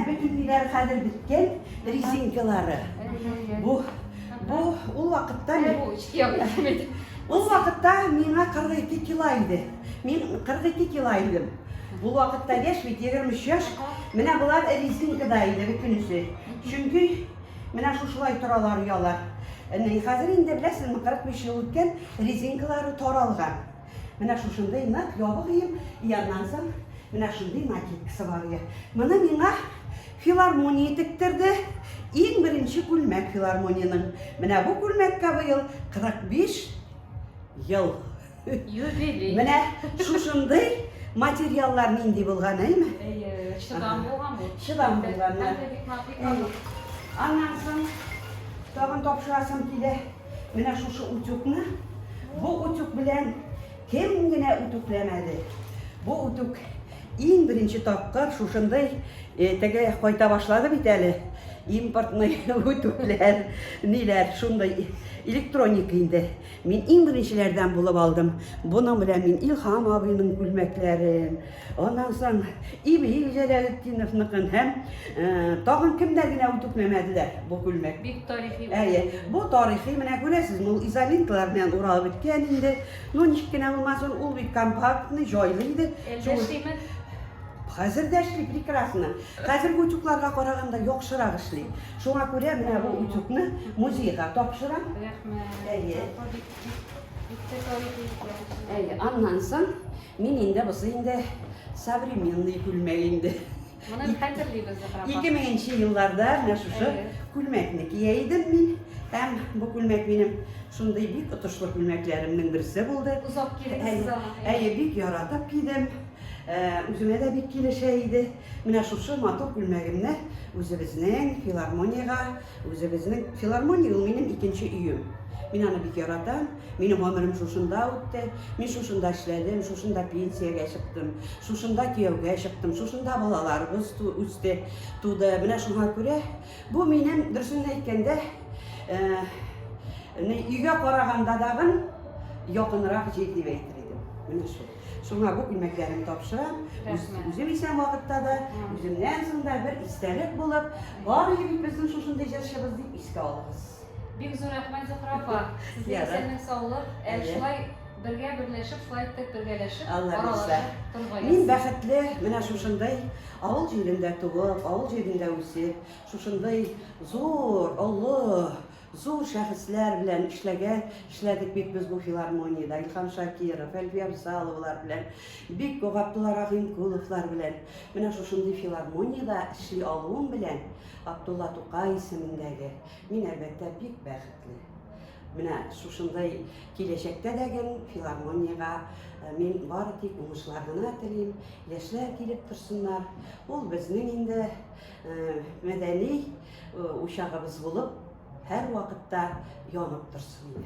bütün neler hazır bitken rezinkaları. Bu o vakitte o vakitte mina 42 kiloydu. Min 42 kiloydım. Bu vakitte geçmedi 23 yaş. Mina bular rezinkadaydı bütünüsü. Çünkü mina şuşulay toralar uyalar. Hazır indi bilesizmi 45 yıl ötken rezinkaları toralgan. Mina şuşunday nak yobağıyım. Yanlansam mina şunday maketkisi var ya. Mina filarmoniya tiktirdi. En birinci gülmek filarmoniyanın. Mina bu gülmekka bu yıl 45 yıl. Mina şuşunday materyallar nindi bulgan, değil mi? Şıdam bolgan bu. Şıdam bolgan. Ondan soň tagın topşurasam kile. Mina şu utukni. Bu utuk bilen kimgine utuklemedi. Bu utuk en birinci tapkar şuşunday tege koyta başladı biteli. Importный utuklar, neler şunday elektronik indi. Men en birinçilerden bulup aldım. Bunun bilen men İlham abinin gülmeklerin. Ondan soň İbi Celaletdinov'nыкын hem tagın kimlerine utuklemediler bu gülmek. Büyük tarihi. Bu tarihi mene göresiz, bu izolentlar bilen ural bitken indi. No niçkine olmasın, ul bir kompaktny, joylıydı. Eldeşteymen. Hazır da işli прекрасно. Hazır uçuklarga qaraganda yoqshiroq ishli. Şoňa görä mene bu uçukni muzeyga topşyram. Ondan soň men indi bu indi современный gülmek indi. Bunu hatırlayız zaten. 2000-nji ýyllarda mene şu gülmekni giýeydim men. Hem bu gülmek benim şunday büyük utuşly gülmeklerimden birisi boldy. Uzak gelipsiz ama. Büyük yaratıp giydim. Üzüme de bir kileşeydi. Mine şu matuk gülmegimne özümüzün filarmoniya benim ikinci üyüm. Men onu bir yaratam. Benim ömrüm şuşunda ötdi. Men şuşunda işledim, şuşunda pensiyaga çıktım, şuşunda kuyovga çıktım, şuşunda balalarımız üstte tuğdu. Mine şuna göre bu benim dürüsünü aytkanda uyga qaraganda dagın yakınırak jedip aytırdım. Mine şu. Şuna bu gülmeklerimi topşuram. Üzüm isen vakitta da üzümden sonra bir istelik bulup var gibi bizim şuşunda yaşayacağız deyip iske alırız. Büyük zor rahmet Zahra apa. Sizlere senin sağlık. Şulay birleşip, şulay tek birleşip. Allah bilsin. Men baxtli, mena şuşunday avul yerinde tuğup, avul yerinde ösüp, şuşunday zor, Allah zor şahıslar bilen işledik bek biz bu filarmoniyada. İlham Şakirov, Elbiya Abzalovalar bilen, bek Abdullah Rahimkulovlar bilen. Mena şuşunday filarmoniyada işli alığım bilen Abdullah Tuqay ismindagi men elbette bek baxtli. Mena şuşunday kelешekte degen filarmoniyaga men bari tek uňuşlardan tileýim. Ýaşlar kelip tursunlar. Ol bizning indi medeni uşagybız bolup her wagtda ýanyp tursun.